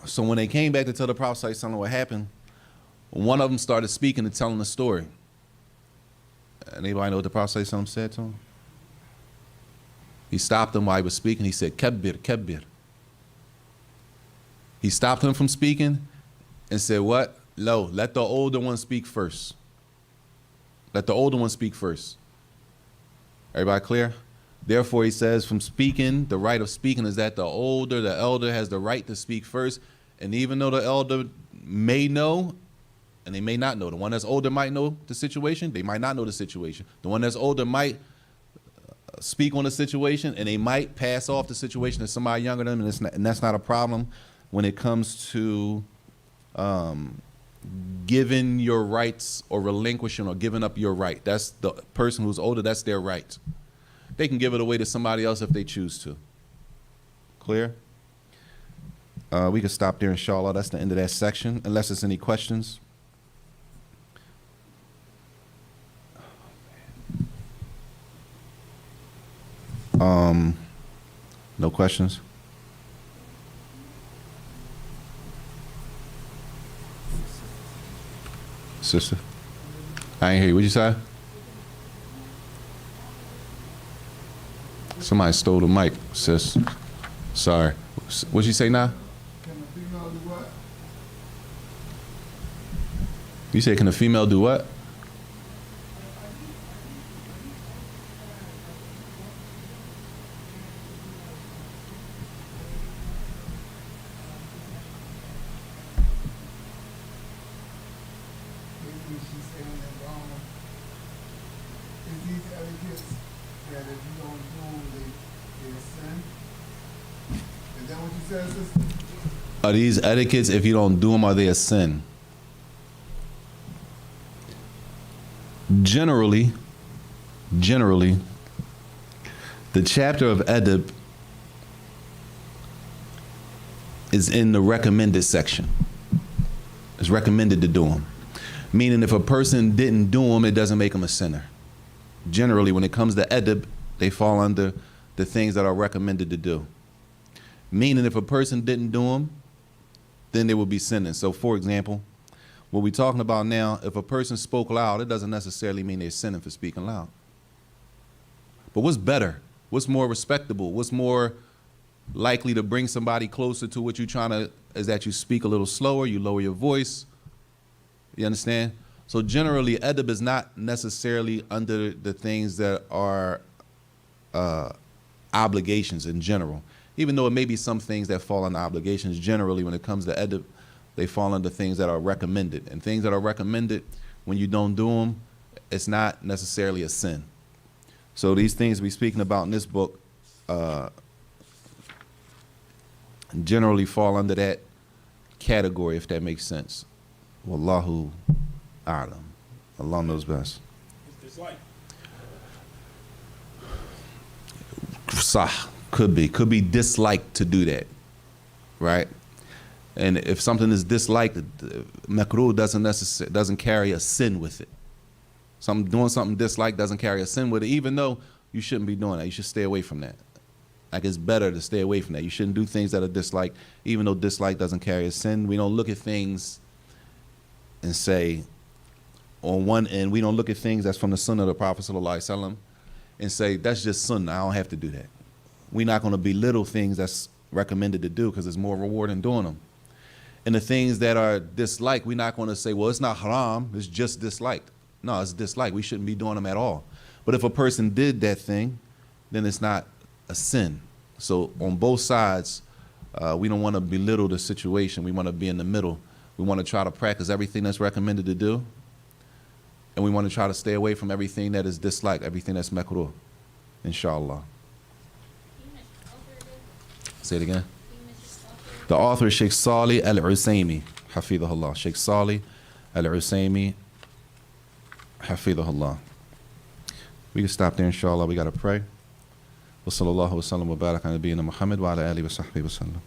So when they came back to tell the Prophet sallallahu alaihi wasallam what happened, one of them started speaking and telling the story. Anybody know what the Prophet sallallahu alaihi wasallam said to him? He stopped him while he was speaking. He said, Kabbir, Kabbir. He stopped him from speaking and said, what? Lo, let the older one speak first. Let the older one speak first. Everybody clear? Therefore, he says, from speaking, the right of speaking is that the elder has the right to speak first. And even though the elder may know, and they may not know, the one that's older might know the situation, they might not know the situation. The one that's older might speak on the situation, and they might pass off the situation to somebody younger than them, and that's not a problem when it comes to giving your rights or relinquishing or giving up your right. That's the person who's older, that's their right. They can give it away to somebody else if they choose to. Clear? We can stop there, inshallah. That's the end of that section, unless there's any questions. No questions? Sister? I ain't hear you. What'd you say? Somebody stole the mic, sis. Sorry. What'd you say now? Can a female do what? You said, can a female do what? Basically, she's saying that is these etiquettes that if you don't do them, they're sin? Is that what you said, sister? Are these etiquettes, if you don't do them, are they a sin? Generally, the chapter of adab is in the recommended section. It's recommended to do them. Meaning if a person didn't do them, it doesn't make them a sinner. Generally, when it comes to adab, they fall under the things that are recommended to do. Meaning if a person didn't do them, then they will be sinning. So for example, what we're talking about now, if a person spoke loud, it doesn't necessarily mean they're sinning for speaking loud. But what's better? What's more respectable? What's more likely to bring somebody closer to what you're trying to, is that you speak a little slower, you lower your voice. You understand? So generally, adab is not necessarily under the things that are obligations in general. Even though it may be some things that fall under obligations, generally when it comes to adab, they fall under things that are recommended. And things that are recommended, when you don't do them, it's not necessarily a sin. So these things we're speaking about in this book generally fall under that category, if that makes sense. Wallahu a'lam. Allah knows best. It's dislike. Sah, could be disliked to do that, right? And if something is disliked, makruh doesn't carry a sin with it. Doing something disliked doesn't carry a sin with it, even though you shouldn't be doing that. You should stay away from that. Like, it's better to stay away from that. You shouldn't do things that are disliked, even though dislike doesn't carry a sin. We don't look at things and say, on one end, we don't look at things that's from the sunnah of the Prophet ﷺ and say, that's just sunnah, I don't have to do that. We're not going to belittle things that's recommended to do because there's more reward in doing them. And the things that are disliked, we're not going to say, well, it's not haram, it's just disliked. No, it's disliked. We shouldn't be doing them at all. But if a person did that thing, then it's not a sin. So on both sides, we don't want to belittle the situation. We want to be in the middle. We want to try to practice everything that's recommended to do. And we want to try to stay away from everything that is disliked, everything that's makruh, inshallah. Say it again. The author is Sheikh Salih Al-Usaymi, hafidhahullah. Sheikh Salih Al-Usaymi, hafidhahullah. We can stop there, inshallah. We got to pray. Wa sallallahu wa sallam wa barak ala nabiyyina Muhammad wa ala alihi wa sahbihi wa sallam.